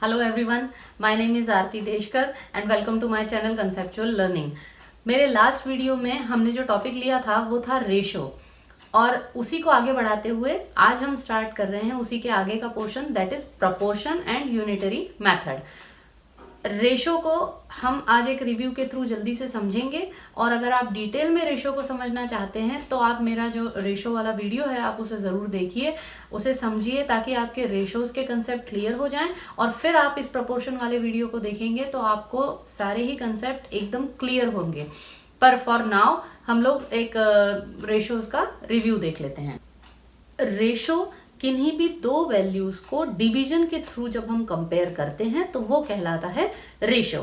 Hello everyone, my name is Aarti Deshkar and welcome to my channel conceptual learning. मेरे last video में हमने जो topic लिया था वो था रेशो, और उसी को आगे बढ़ाते हुए आज हम स्टार्ट कर रहे हैं उसी के आगे का portion, that is proportion and unitary method. Ratio को हम आज एक रिव्यू के थ्रू जल्दी से समझेंगे, और अगर आप डिटेल में रेशो को समझना चाहते हैं तो आप मेरा जो रेशो वाला वीडियो है आप उसे ज़रूर देखिए, उसे समझिए, ताकि आपके रेशोज़ के कंसेप्ट क्लियर हो जाएं। और फिर आप इस प्रपोर्शन वाले वीडियो को देखेंगे तो आपको सारे ही कंसेप्ट एकदम क्लियर होंगे। पर फॉर नाउ हम लोग एक रेशोज़ का रिव्यू देख लेते हैं। रेशो किन्हीं भी दो वैल्यूज को डिवीजन के थ्रू जब हम कंपेयर करते हैं तो वो कहलाता है रेशो।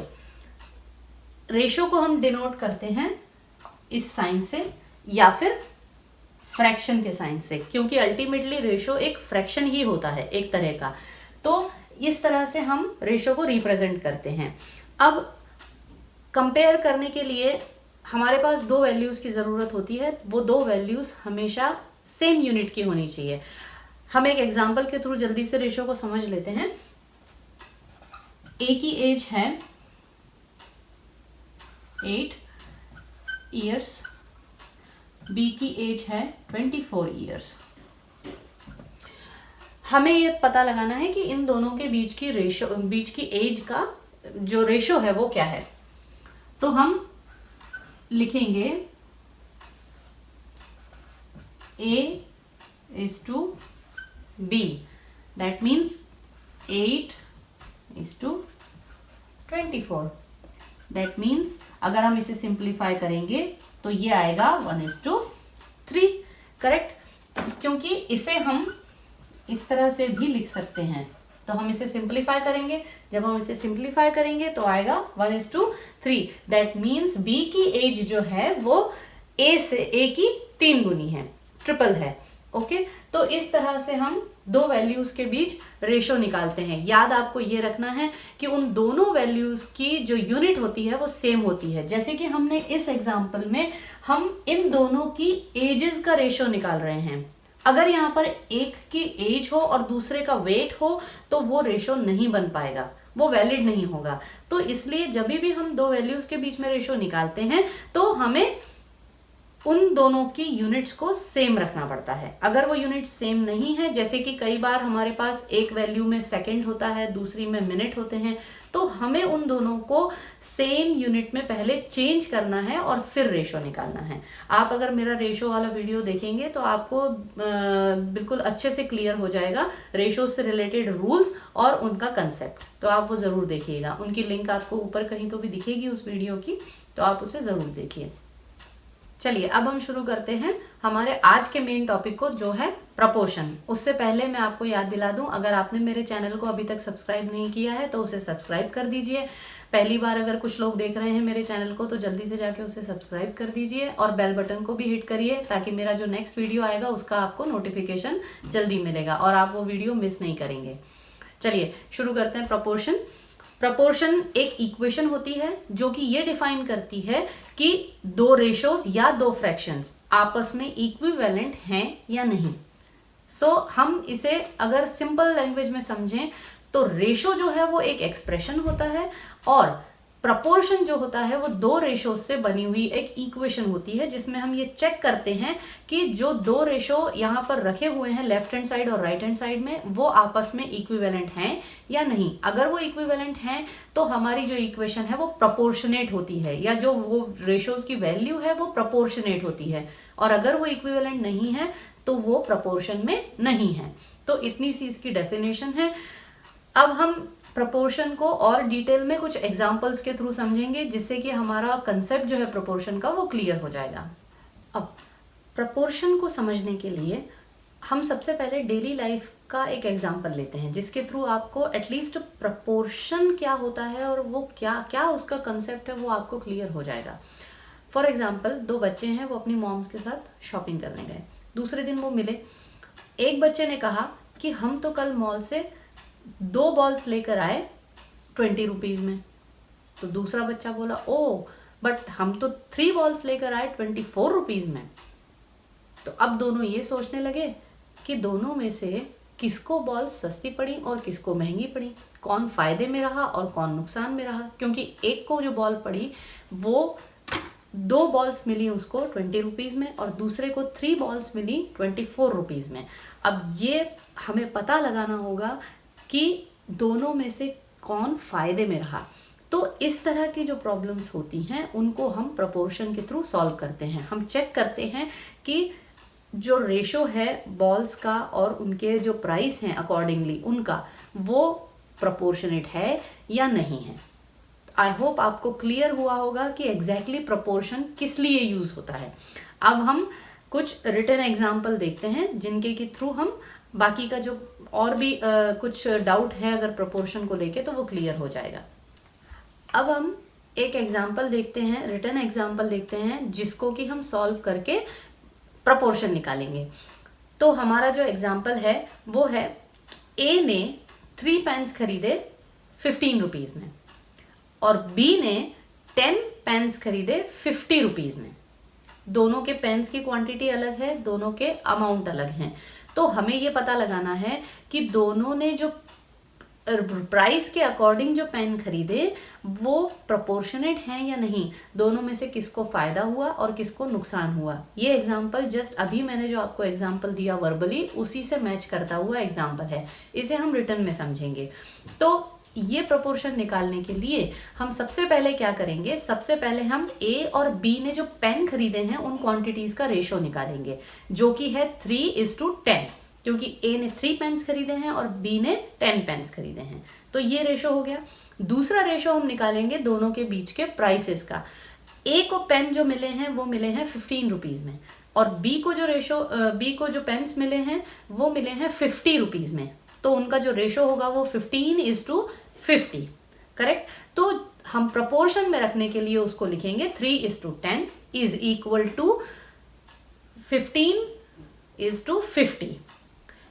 रेशो को हम डिनोट करते हैं इस साइन से या फिर फ्रैक्शन के साइन से, क्योंकि अल्टीमेटली रेशो एक फ्रैक्शन ही होता है एक तरह का। तो इस तरह से हम रेशो को रिप्रेजेंट करते हैं। अब कंपेयर करने के लिए हमारे पास दो वैल्यूज की जरूरत होती है, वो दो वैल्यूज हमेशा सेम यूनिट की होनी चाहिए। हम एक एग्जाम्पल के थ्रू जल्दी से रेशो को समझ लेते हैं। ए की एज है 8 इयर्स, बी की एज है 24 इयर्स। हमें ये पता लगाना है कि इन दोनों के बीच की एज का जो रेशो है वो क्या है। तो हम लिखेंगे A is to B, that means 8 is to 24, that means अगर हम इसे सिंप्लीफाई करेंगे तो ये आएगा 1:3, करेक्ट। क्योंकि इसे हम इस तरह से भी लिख सकते हैं, तो हम इसे सिंप्लीफाई करेंगे। जब हम इसे सिंप्लीफाई करेंगे तो आएगा 1:3, दैट मीन्स B की एज जो है वो A की 3 गुनी है, ट्रिपल है। ओके, तो इस तरह से हम दो वैल्यूज के बीच रेशो निकालते हैं। याद आपको ये रखना है कि उन दोनों वैल्यूज की जो यूनिट होती है वो सेम होती है। जैसे कि हमने इस एग्जांपल में हम इन दोनों की एजेस का रेशो निकाल रहे हैं। अगर यहाँ पर एक की एज हो और दूसरे का वेट हो तो वो रेशो नहीं बन पाएगा, वो वैलिड नहीं होगा। तो इसलिए जब भी हम दो वैल्यूज के बीच में रेशो निकालते हैं तो हमें उन दोनों की यूनिट्स को सेम रखना पड़ता है। अगर वो यूनिट सेम नहीं है, जैसे कि कई बार हमारे पास एक वैल्यू में सेकंड होता है, दूसरी में मिनट होते हैं, तो हमें उन दोनों को सेम यूनिट में पहले चेंज करना है और फिर रेशो निकालना है। आप अगर मेरा रेशो वाला वीडियो देखेंगे तो आपको बिल्कुल अच्छे से क्लियर हो जाएगा रेशो से रिलेटेड रूल्स और उनका कंसेप्ट। तो आप वो ज़रूर देखिएगा, उनकी लिंक आपको ऊपर कहीं तो भी दिखेगी उस वीडियो की, तो आप उसे ज़रूर देखिए। चलिए अब हम शुरू करते हैं हमारे आज के मेन टॉपिक को, जो है प्रपोर्शन। उससे पहले मैं आपको याद दिला दूं, अगर आपने मेरे चैनल को अभी तक सब्सक्राइब नहीं किया है तो उसे सब्सक्राइब कर दीजिए। पहली बार अगर कुछ लोग देख रहे हैं मेरे चैनल को तो जल्दी से जाके उसे सब्सक्राइब कर दीजिए और बेल बटन को भी हिट करिए, ताकि मेरा जो नेक्स्ट वीडियो आएगा उसका आपको नोटिफिकेशन जल्दी मिलेगा और आप वो वीडियो मिस नहीं करेंगे। चलिए शुरू करते हैं। प्रपोर्शन एक इक्वेशन होती है जो कि ये डिफाइन करती है कि दो रेशोज या दो फ्रैक्शंस आपस में इक्विवेलेंट हैं या नहीं। हम इसे अगर सिंपल लैंग्वेज में समझें तो रेशो जो है वो एक एक्सप्रेशन होता है, और प्रपोर्शन जो होता है वो दो रेशोज से बनी हुई एक इक्वेशन होती है, जिसमें हम ये चेक करते हैं कि जो दो रेशो यहाँ पर रखे हुए हैं लेफ्ट हैंड साइड और राइट हैंड साइड में, वो आपस में इक्विवेलेंट हैं या नहीं। अगर वो इक्विवेलेंट हैं तो हमारी जो इक्वेशन है वो प्रपोर्शनेट होती है, या जो वो रेशोज की वैल्यू है वो प्रपोर्शनेट होती है। और अगर वो इक्विवेलेंट नहीं है तो वो प्रपोर्शन में नहीं है। तो इतनी सी इसकी डेफिनेशन है। अब हम प्रपोर्शन को और डिटेल में कुछ एग्जाम्पल्स के थ्रू समझेंगे, जिससे कि हमारा कंसेप्ट जो है प्रपोर्शन का वो क्लियर हो जाएगा। अब प्रपोर्शन को समझने के लिए हम सबसे पहले डेली लाइफ का एक एग्जाम्पल लेते हैं, जिसके थ्रू आपको एटलीस्ट प्रपोर्शन क्या होता है और वो क्या क्या उसका कंसेप्ट है वो आपको क्लियर हो जाएगा। फॉर एग्जाम्पल, दो बच्चे हैं, वो अपनी मॉम्स के साथ शॉपिंग करने गए। दूसरे दिन वो मिले। एक बच्चे ने कहा कि हम तो कल मॉल से 2 बॉल्स लेकर आए 20 रुपीज़ में। तो दूसरा बच्चा बोला, ओ बट हम तो 3 बॉल्स लेकर आए 24 रुपीज़ में। तो अब दोनों ये सोचने लगे कि दोनों में से किसको बॉल सस्ती पड़ी और किसको महंगी पड़ी। कौन फायदे में रहा और कौन नुकसान में रहा, क्योंकि एक को जो बॉल पड़ी वो 2 बॉल्स मिली उसको 20 रुपीज़ में और दूसरे को 3 बॉल्स मिली 24 रुपीज़ में। अब ये हमें पता लगाना होगा कि दोनों में से कौन फायदे में रहा। तो इस तरह की जो प्रॉब्लम्स होती हैं उनको हम प्रपोर्शन के थ्रू सॉल्व करते हैं। हम चेक करते हैं कि जो रेशो है बॉल्स का और उनके जो प्राइस हैं अकॉर्डिंगली उनका, वो प्रोपोर्शनेट है या नहीं है। आई होप आपको क्लियर हुआ होगा कि एग्जैक्टली प्रपोर्शन किस लिए यूज होता है। अब हम कुछ रिटन एग्जाम्पल देखते हैं जिनके के थ्रू हम बाकी का जो और भी कुछ डाउट है अगर प्रपोर्शन को लेके तो वो क्लियर हो जाएगा। अब हम एक एग्जाम्पल देखते हैं, रिटन एग्जाम्पल देखते हैं जिसको कि हम सॉल्व करके प्रपोर्शन निकालेंगे। तो हमारा जो एग्जाम्पल है वो है ए ने 3 पेन्स खरीदे 15 रुपीज़ में और बी ने 10 पेन्स खरीदे 50 रुपीज़ में। दोनों के पेन्स की क्वांटिटी अलग है, दोनों के अमाउंट अलग हैं। तो हमें ये पता लगाना है कि दोनों ने जो प्राइस के अकॉर्डिंग जो पेन खरीदे वो प्रोपोर्शनेट हैं या नहीं, दोनों में से किसको फायदा हुआ और किसको नुकसान हुआ। ये एग्जाम्पल जस्ट अभी मैंने जो आपको एग्जाम्पल दिया वर्बली उसी से मैच करता हुआ एग्जाम्पल है, इसे हम रिटन में समझेंगे। तो ये प्रोपोर्शन निकालने के लिए हम सबसे पहले क्या करेंगे, सबसे पहले हम ए और बी ने जो पेन खरीदे हैं उन क्वांटिटीज का रेशो निकालेंगे जो कि है 3:10, क्योंकि ए ने 3 पेन्स खरीदे हैं और बी ने 10 पेन्स खरीदे हैं। तो ये रेशो हो गया। दूसरा रेशो हम निकालेंगे दोनों के बीच के प्राइसेस का। ए को पेन जो मिले हैं वो मिले हैं 15 रुपीज़ में और बी को जो पेन्स मिले हैं वो मिले हैं 50 रुपीज़ में। तो उनका जो रेशो होगा वो 15:50, करेक्ट। तो हम प्रपोर्शन में रखने के लिए उसको लिखेंगे 3:10 इज इक्वल टू 15:50।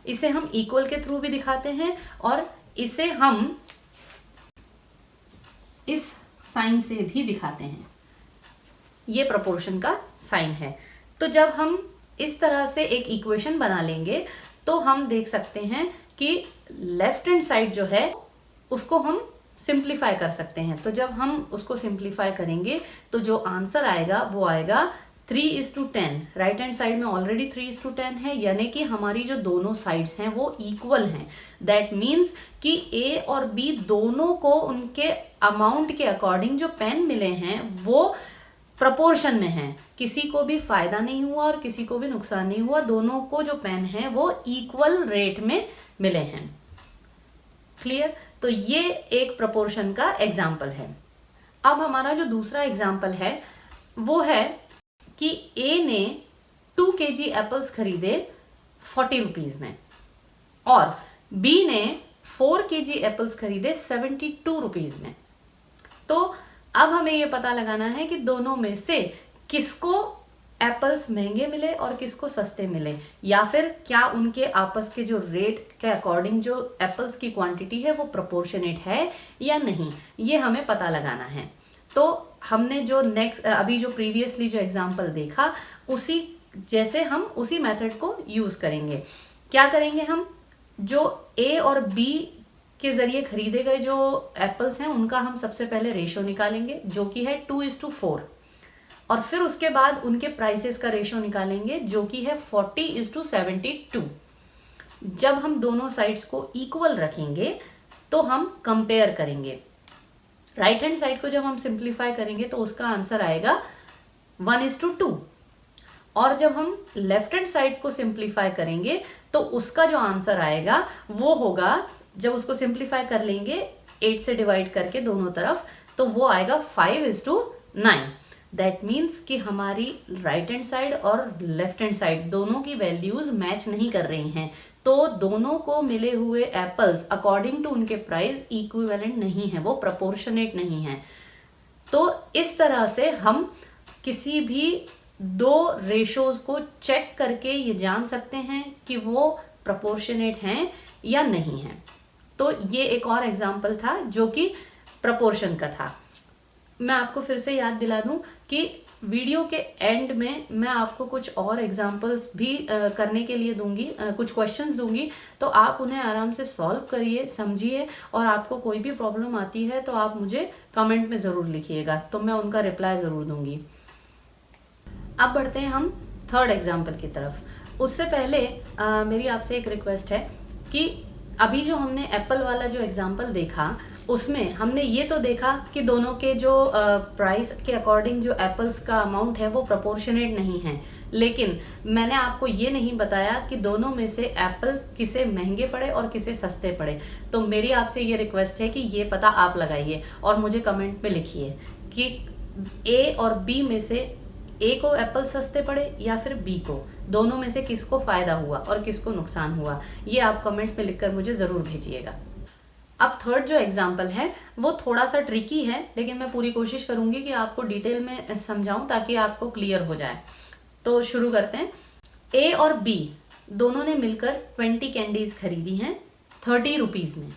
इसे हम इक्वल के थ्रू भी दिखाते हैं और इसे हम इस साइन से भी दिखाते हैं। ये प्रपोर्शन का साइन है। तो जब हम इस तरह से एक इक्वेशन बना लेंगे तो हम देख सकते हैं कि लेफ्ट हैंड साइड जो है उसको हम सिंप्लीफाई कर सकते हैं। तो जब हम उसको सिंप्लीफाई करेंगे तो जो आंसर आएगा वो आएगा 3:10। राइट हैंड साइड में ऑलरेडी 3:10 है, यानी कि हमारी जो दोनों साइड्स हैं वो इक्वल हैं। दैट मीन्स कि ए और बी दोनों को उनके अमाउंट के अकॉर्डिंग जो पेन मिले हैं वो प्रपोर्शन में हैं। किसी को भी फायदा नहीं हुआ और किसी को भी नुकसान नहीं हुआ, दोनों को जो पेन है वो इक्वल रेट में मिले हैं। क्लियर। तो ये एक प्रपोर्शन का एग्जाम्पल है। अब हमारा जो दूसरा एग्जाम्पल है वो है कि ए ने 2 kg एप्पल्स खरीदे 40 रुपीज़ में और बी ने 4 kg एप्पल्स खरीदे 72 रुपीज़ में। तो अब हमें यह पता लगाना है कि दोनों में से किसको एप्पल्स महंगे मिले और किसको सस्ते मिले, या फिर क्या उनके आपस के जो रेट के अकॉर्डिंग जो एप्पल्स की क्वांटिटी है वो प्रोपोर्शनेट है या नहीं, ये हमें पता लगाना है। तो हमने जो अभी जो प्रीवियसली जो एग्जांपल देखा उसी जैसे हम उसी मेथड को यूज करेंगे। क्या करेंगे, हम जो ए और बी के जरिए खरीदे गए जो एप्पल्स हैं उनका हम सबसे पहले रेशो निकालेंगे जो कि है 2:4 और फिर उसके बाद उनके प्राइसेस का रेशो निकालेंगे जो कि है 40:72। जब हम दोनों साइड्स को इक्वल रखेंगे तो हम कंपेयर करेंगे। राइट हैंड साइड को जब हम सिंप्लीफाई करेंगे तो उसका आंसर आएगा 1:2 और जब हम लेफ्ट हैंड साइड को सिंप्लीफाई करेंगे तो उसका जो आंसर आएगा वो होगा, जब उसको सिंप्लीफाई कर लेंगे 8 से डिवाइड करके दोनों तरफ, तो वो आएगा 5:9। दैट मीन्स कि हमारी राइट हैंड साइड और लेफ्ट हैंड साइड दोनों की वैल्यूज मैच नहीं कर रही हैं, तो दोनों को मिले हुए एप्पल्स अकॉर्डिंग टू उनके प्राइस इक्विवेलेंट नहीं है, वो प्रोपोर्शनेट नहीं है। तो इस तरह से हम किसी भी दो रेशोज को चेक करके ये जान सकते हैं कि वो प्रोपोर्शनेट हैं या नहीं है। तो ये एक और एग्जाम्पल था जो कि प्रोपोर्शन का था। मैं आपको फिर से याद दिला दूं कि वीडियो के एंड में मैं आपको कुछ और एग्जांपल्स भी करने के लिए दूंगी, कुछ क्वेश्चंस दूंगी, तो आप उन्हें आराम से सॉल्व करिए, समझिए, और आपको कोई भी प्रॉब्लम आती है तो आप मुझे कमेंट में ज़रूर लिखिएगा, तो मैं उनका रिप्लाई ज़रूर दूंगी। अब बढ़ते हैं हम थर्ड एग्जाम्पल की तरफ। उससे पहले मेरी आपसे एक रिक्वेस्ट है कि अभी जो हमने एप्पल वाला जो एग्जाम्पल देखा उसमें हमने ये तो देखा कि दोनों के जो प्राइस के अकॉर्डिंग जो एप्पल्स का अमाउंट है वो प्रोपोर्शनेट नहीं है, लेकिन मैंने आपको ये नहीं बताया कि दोनों में से एप्पल किसे महंगे पड़े और किसे सस्ते पड़े। तो मेरी आपसे ये रिक्वेस्ट है कि ये पता आप लगाइए और मुझे कमेंट में लिखिए कि ए और बी में से ए को एप्पल सस्ते पड़े या फिर बी को, दोनों में से किसको फायदा हुआ और किसको नुकसान हुआ, ये आप कमेंट में लिखकर मुझे ज़रूर भेजिएगा। अब थर्ड जो एग्जाम्पल है वो थोड़ा सा ट्रिकी है, लेकिन मैं पूरी कोशिश करूंगी कि आपको डिटेल में समझाऊं ताकि आपको क्लियर हो जाए। तो शुरू करते हैं। ए और बी दोनों ने मिलकर 20 कैंडीज खरीदी हैं 30 रुपीज़ में,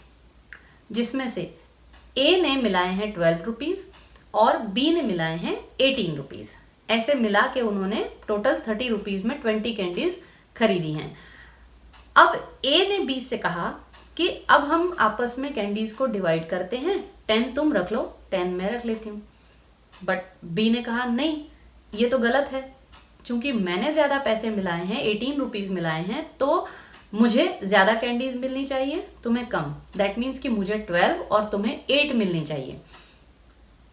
जिसमें से ए ने मिलाए हैं 12 रुपीज़ और बी ने मिलाए हैं 18 रुपीज़। ऐसे मिला के उन्होंने टोटल 30 रुपीज़ में 20 कैंडीज खरीदी हैं। अब ए ने बी से कहा कि अब हम आपस में कैंडीज को डिवाइड करते हैं, 10 तुम रख लो 10 मैं रख लेती हूँ। बट बी ने कहा नहीं, ये तो गलत है, चूंकि मैंने ज़्यादा पैसे मिलाए हैं, 18 रुपीज़ मिलाए हैं, तो मुझे ज़्यादा कैंडीज मिलनी चाहिए, तुम्हें कम। दैट मीन्स कि मुझे 12 और तुम्हें 8 मिलनी चाहिए।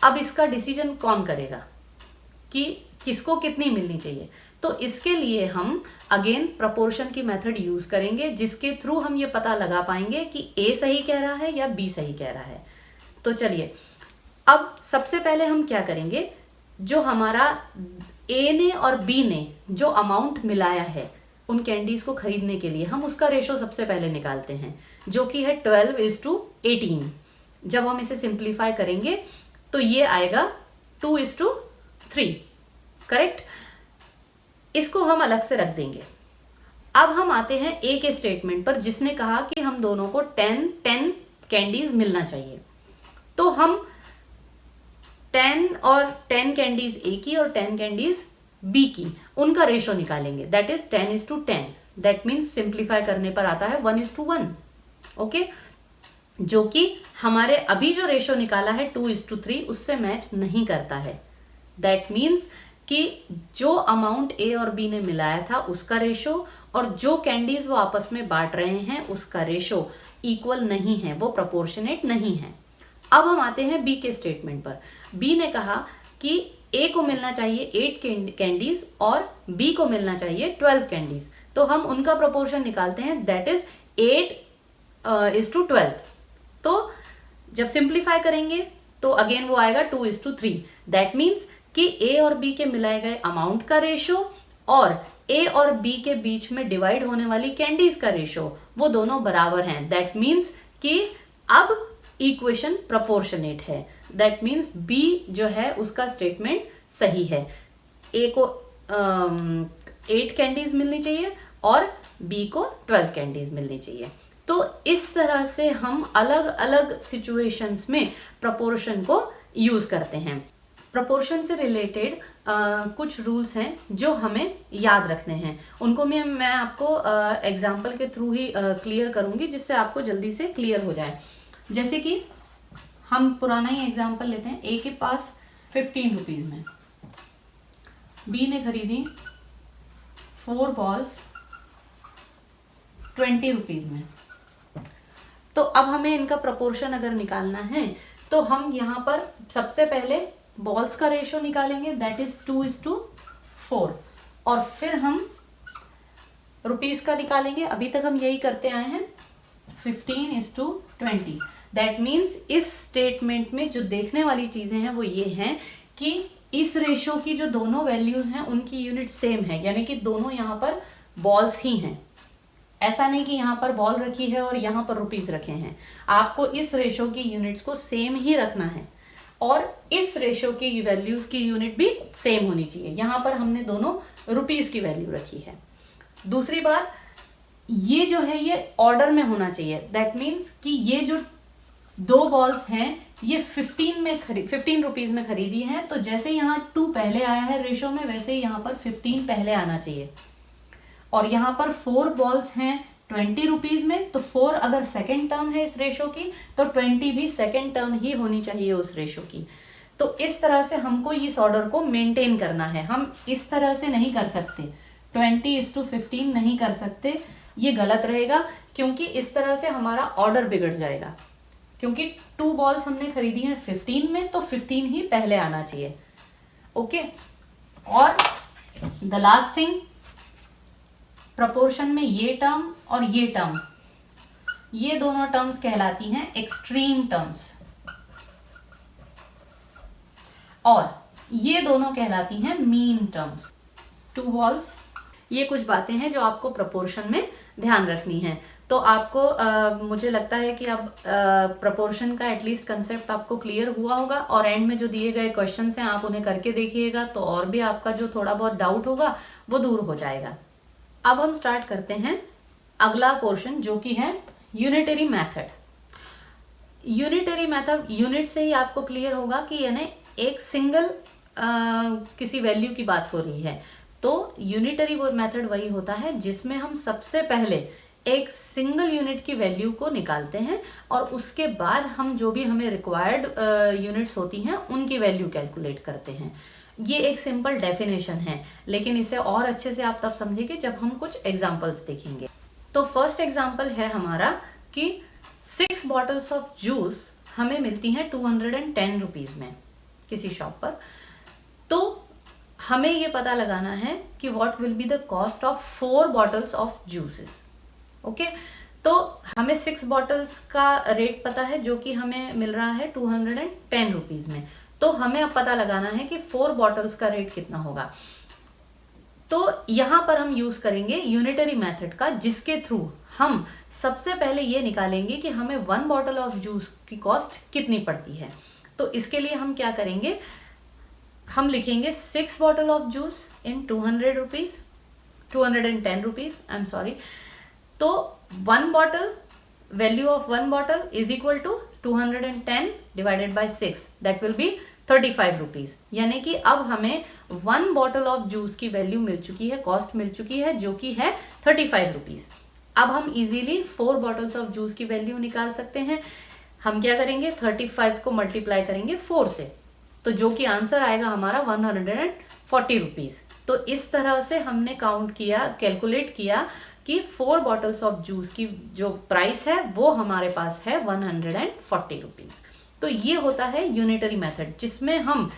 अब इसका डिसीजन कौन करेगा कि किसको कितनी मिलनी चाहिए? तो इसके लिए हम अगेन प्रपोर्शन की मेथड यूज करेंगे, जिसके थ्रू हम ये पता लगा पाएंगे कि ए सही कह रहा है या बी सही कह रहा है। तो चलिए, अब सबसे पहले हम क्या करेंगे, जो हमारा ए ने और बी ने जो अमाउंट मिलाया है उन कैंडीज को खरीदने के लिए, हम उसका रेशो सबसे पहले निकालते हैं, जो कि है 12:18। जब हम इसे सिंप्लीफाई करेंगे तो ये आएगा 2:3, करेक्ट। इसको हम अलग से रख देंगे। अब हम आते हैं ए के स्टेटमेंट पर, जिसने कहा कि हम दोनों को 10 कैंडीज मिलना चाहिए। तो हम 10 और 10 कैंडीज ए की और 10 कैंडीज बी की, उनका रेशो निकालेंगे। That is 10:10। That means simplify करने पर आता है 1:1। ओके, जो कि हमारे अभी जो रेशो निकाला है 2:3 उससे मैच नहीं करता है। दैट मीन्स कि जो अमाउंट ए और बी ने मिलाया था उसका रेशो और जो कैंडीज वो आपस में बांट रहे हैं उसका रेशो इक्वल नहीं है, वो प्रोपोर्शनेट नहीं है। अब हम आते हैं बी के स्टेटमेंट पर। बी ने कहा कि ए को मिलना चाहिए 8 कैंडीज और बी को मिलना चाहिए 12 कैंडीज। तो हम उनका प्रोपोर्शन निकालते हैं, दैट इज 8:12। तो जब सिंप्लीफाई करेंगे तो अगेन वो आएगा 2:3। दैट मीन्स कि ए और बी के मिलाए गए अमाउंट का रेशो और ए और बी के बीच में डिवाइड होने वाली कैंडीज का रेशो वो दोनों बराबर हैं। दैट मीन्स कि अब इक्वेशन प्रोपोर्शनेट है। दैट मीन्स बी जो है उसका स्टेटमेंट सही है। ए को 8 कैंडीज मिलनी चाहिए और बी को 12 कैंडीज मिलनी चाहिए। तो इस तरह से हम अलग अलग सिचुएशंस में प्रोपोर्शन को यूज करते हैं। प्रोपोर्शन से रिलेटेड कुछ रूल्स हैं जो हमें याद रखने हैं, उनको मैं आपको एग्जाम्पल के थ्रू ही क्लियर करूंगी, जिससे आपको जल्दी से क्लियर हो जाए। जैसे कि हम पुराना ही एग्जाम्पल लेते हैं। ए के पास 15 रुपीज़ में, बी ने खरीदी 4 बॉल्स 20 रुपीज़ में। तो अब हमें इनका प्रोपोर्शन अगर निकालना है तो हम यहाँ पर सबसे पहले बॉल्स का रेशो निकालेंगे, दैट इज 2:4, और फिर हम रुपीस का निकालेंगे। अभी तक हम यही करते आए हैं, 15:20। दैट मीन्स इस स्टेटमेंट में जो देखने वाली चीजें हैं वो ये हैं कि इस रेशो की जो दोनों वैल्यूज हैं उनकी यूनिट सेम है, यानी कि दोनों यहाँ पर बॉल्स ही हैं। ऐसा नहीं कि यहाँ पर बॉल रखी है और यहाँ पर रुपीस रखे हैं। आपको इस रेशो की यूनिट्स को सेम ही रखना है और इस रेशो की वैल्यूज की यूनिट भी सेम होनी चाहिए। यहाँ पर हमने दोनों रुपीस की वैल्यू रखी है। दूसरी बात, ये जो है ये ऑर्डर में होना चाहिए। दैट मीन्स कि ये जो 2 बॉल्स हैं ये 15 रुपीज में खरीदी है, तो जैसे यहाँ 2 पहले आया है रेशो में, वैसे ही यहाँ पर 15 पहले आना चाहिए। और यहाँ पर 4 बॉल्स हैं 20 रुपीज में, तो 4 अगर सेकेंड टर्म है इस रेशो की, तो 20 भी सेकेंड टर्म ही होनी चाहिए उस रेशो की। तो इस तरह से हमको इस ऑर्डर को मेंटेन करना है। हम इस तरह से नहीं कर सकते, 20:15 नहीं कर सकते, ये गलत रहेगा, क्योंकि इस तरह से हमारा ऑर्डर बिगड़ जाएगा। क्योंकि 2 बॉल्स हमने खरीदी हैं 15 में, तो 15 ही पहले आना चाहिए। ओके, और द लास्ट थिंग, प्रपोर्शन में ये टर्म और ये टर्म, ये दोनों टर्म्स कहलाती हैं एक्सट्रीम टर्म्स, और ये दोनों कहलाती हैं मीन टर्म्स। 2 बॉल्स, ये कुछ बातें हैं जो आपको प्रपोर्शन में ध्यान रखनी है। तो आपको मुझे लगता है कि अब प्रपोर्शन का एटलीस्ट कंसेप्ट आपको क्लियर हुआ होगा, और एंड में जो दिए गए क्वेश्चंस हैं आप उन्हें करके देखिएगा, तो और भी आपका जो थोड़ा बहुत डाउट होगा वो दूर हो जाएगा। अब हम स्टार्ट करते हैं अगला पोर्शन, जो कि है unitary method. Unitary method, unit से ही आपको क्लियर होगा कि यानी एक सिंगल किसी वैल्यू की बात हो रही है। तो यूनिटरी वो मेथड वही होता है जिसमें हम सबसे पहले एक सिंगल यूनिट की वैल्यू को निकालते हैं, और उसके बाद हम जो भी हमें रिक्वायर्ड यूनिट्स होती हैं उनकी वैल्यू कैलकुलेट करते हैं। ये एक सिंपल डेफिनेशन है, लेकिन इसे और अच्छे से आप तब समझेंगे जब हम कुछ एग्जांपल्स देखेंगे। तो फर्स्ट एग्जांपल है हमारा कि 6 बॉटल्स ऑफ जूस हमें मिलती हैं 210 रुपीज में किसी शॉप पर। तो हमें ये पता लगाना है कि what will be the cost of 4 bottles of juices. Okay, तो हमें 6 बॉटल्स का रेट पता है, जो कि हमें मिल रहा है 210 रुपीज में। तो हमें अब पता लगाना है कि 4 बॉटल्स का रेट कितना होगा। तो यहां पर हम यूज करेंगे यूनिटरी मेथड का, जिसके थ्रू हम सबसे पहले ये निकालेंगे कि हमें 1 बॉटल ऑफ जूस की कॉस्ट कितनी पड़ती है। तो इसके लिए हम क्या करेंगे, हम लिखेंगे 6 bottle of juice in 210 rupees, I am sorry. तो 1 bottle, value of 1 bottle is equal to 210 divided by 6, that will be 35 rupees. यानी कि अब हमें 1 बॉटल ऑफ जूस की वैल्यू मिल चुकी है, कॉस्ट मिल चुकी है, जो कि है 35 रुपीज। अब हम इजीली 4 बॉटल्स ऑफ जूस की वैल्यू निकाल सकते हैं। हम क्या करेंगे, 35 को मल्टीप्लाई करेंगे 4 से, तो जो कि आंसर आएगा हमारा 140 रुपीज। तो इस तरह से हमने काउंट किया, कैलकुलेट किया कि 4 बॉटल्स ऑफ जूस की जो प्राइस है वो हमारे पास है 140 रुपीज। तो ये होता है यूनिटरी मेथड, जिसमें हम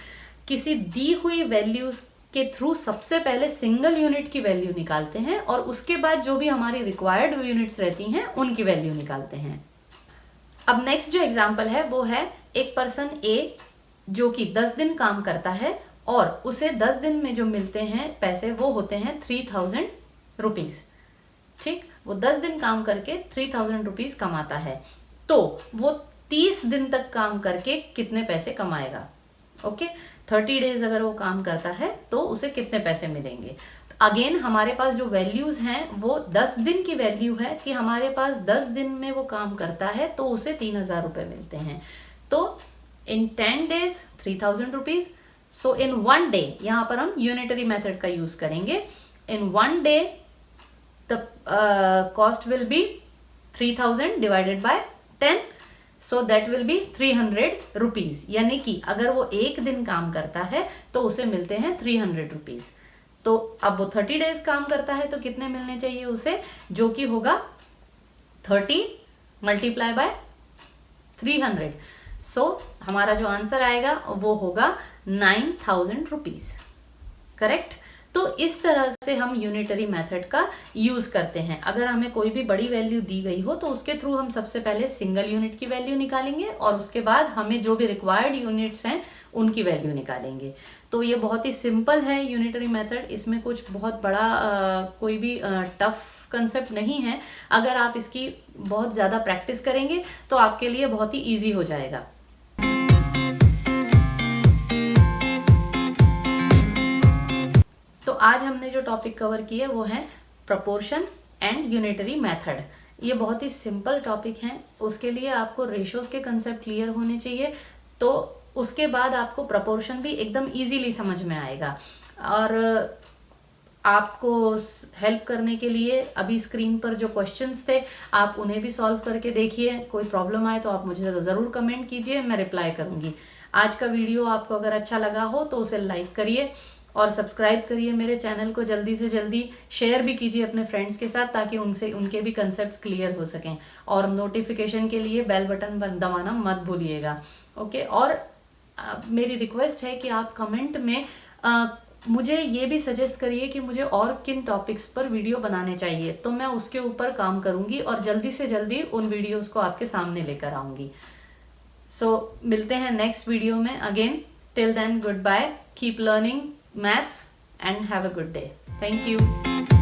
किसी दी हुई वैल्यूज के थ्रू सबसे पहले सिंगल यूनिट की वैल्यू निकालते हैं, और उसके बाद जो भी हमारी रिक्वायर्ड यूनिट्स रहती हैं उनकी वैल्यू निकालते हैं। अब नेक्स्ट जो एग्जाम्पल है वो है एक पर्सन ए, जो कि 10 दिन काम करता है, और उसे 10 दिन में जो मिलते हैं पैसे वो होते हैं 3000 रुपीज। ठीक, वो 10 दिन काम करके 3000 रुपीज कमाता है। तो वो 30 दिन तक काम करके कितने पैसे कमाएगा। ओके, 30 डेज अगर वो काम करता है तो उसे कितने पैसे मिलेंगे। अगेन हमारे पास जो वैल्यूज हैं वो 10 दिन की वैल्यू है कि हमारे पास 10 दिन में वो काम करता है तो उसे 3000 रुपए मिलते हैं। तो इन 10 डेज 3000 रुपीज। सो इन 1 डे, यहां पर हम यूनिटरी मेथड का यूज करेंगे। इन 1 day the cost will be 3000 divided by 10, so that will B 300 rupees. यानी कि अगर वो एक दिन काम करता है तो उसे मिलते हैं 300 रुपीज। तो अब वो 30 डेज काम करता है तो कितने मिलने चाहिए उसे, जो कि होगा 30 मल्टीप्लाई बाय 300। सो हमारा जो आंसर आएगा वो होगा 9000 रुपीज। करेक्ट। तो इस तरह से हम यूनिटरी मेथड का यूज करते हैं। अगर हमें कोई भी बड़ी वैल्यू दी गई हो तो उसके थ्रू हम सबसे पहले सिंगल यूनिट की वैल्यू निकालेंगे, और उसके बाद हमें जो भी रिक्वायर्ड यूनिट्स हैं उनकी वैल्यू निकालेंगे। तो ये बहुत ही सिंपल है यूनिटरी मेथड, इसमें कुछ बहुत बड़ा कोई भी टफ कंसेप्ट नहीं है। अगर आप इसकी बहुत ज़्यादा प्रैक्टिस करेंगे तो आपके लिए बहुत ही ईजी हो जाएगा। तो आज हमने जो टॉपिक कवर किए वो है प्रपोर्शन एंड यूनिटरी मेथड। ये बहुत ही सिंपल टॉपिक हैं, उसके लिए आपको रेशोज के कंसेप्ट क्लियर होने चाहिए, तो उसके बाद आपको प्रपोर्शन भी एकदम इजीली समझ में आएगा। और आपको हेल्प करने के लिए अभी स्क्रीन पर जो क्वेश्चंस थे आप उन्हें भी सॉल्व करके देखिए। कोई प्रॉब्लम आए तो आप मुझे ज़रूर कमेंट कीजिए, मैं रिप्लाई करूँगी। आज का वीडियो आपको अगर अच्छा लगा हो तो उसे लाइक करिए और सब्सक्राइब करिए मेरे चैनल को जल्दी से जल्दी। शेयर भी कीजिए अपने फ्रेंड्स के साथ ताकि उनके भी कंसेप्ट क्लियर हो सकें। और नोटिफिकेशन के लिए बेल बटन दबाना मत भूलिएगा। ओके, और मेरी रिक्वेस्ट है कि आप कमेंट में मुझे ये भी सजेस्ट करिए कि मुझे और किन टॉपिक्स पर वीडियो बनाने चाहिए, तो मैं उसके ऊपर काम करूँगी और जल्दी से जल्दी उन वीडियोस को आपके सामने लेकर आऊँगी। सो मिलते हैं नेक्स्ट वीडियो में again. Till then, good bye, keep learning maths and have a good day. Thank you.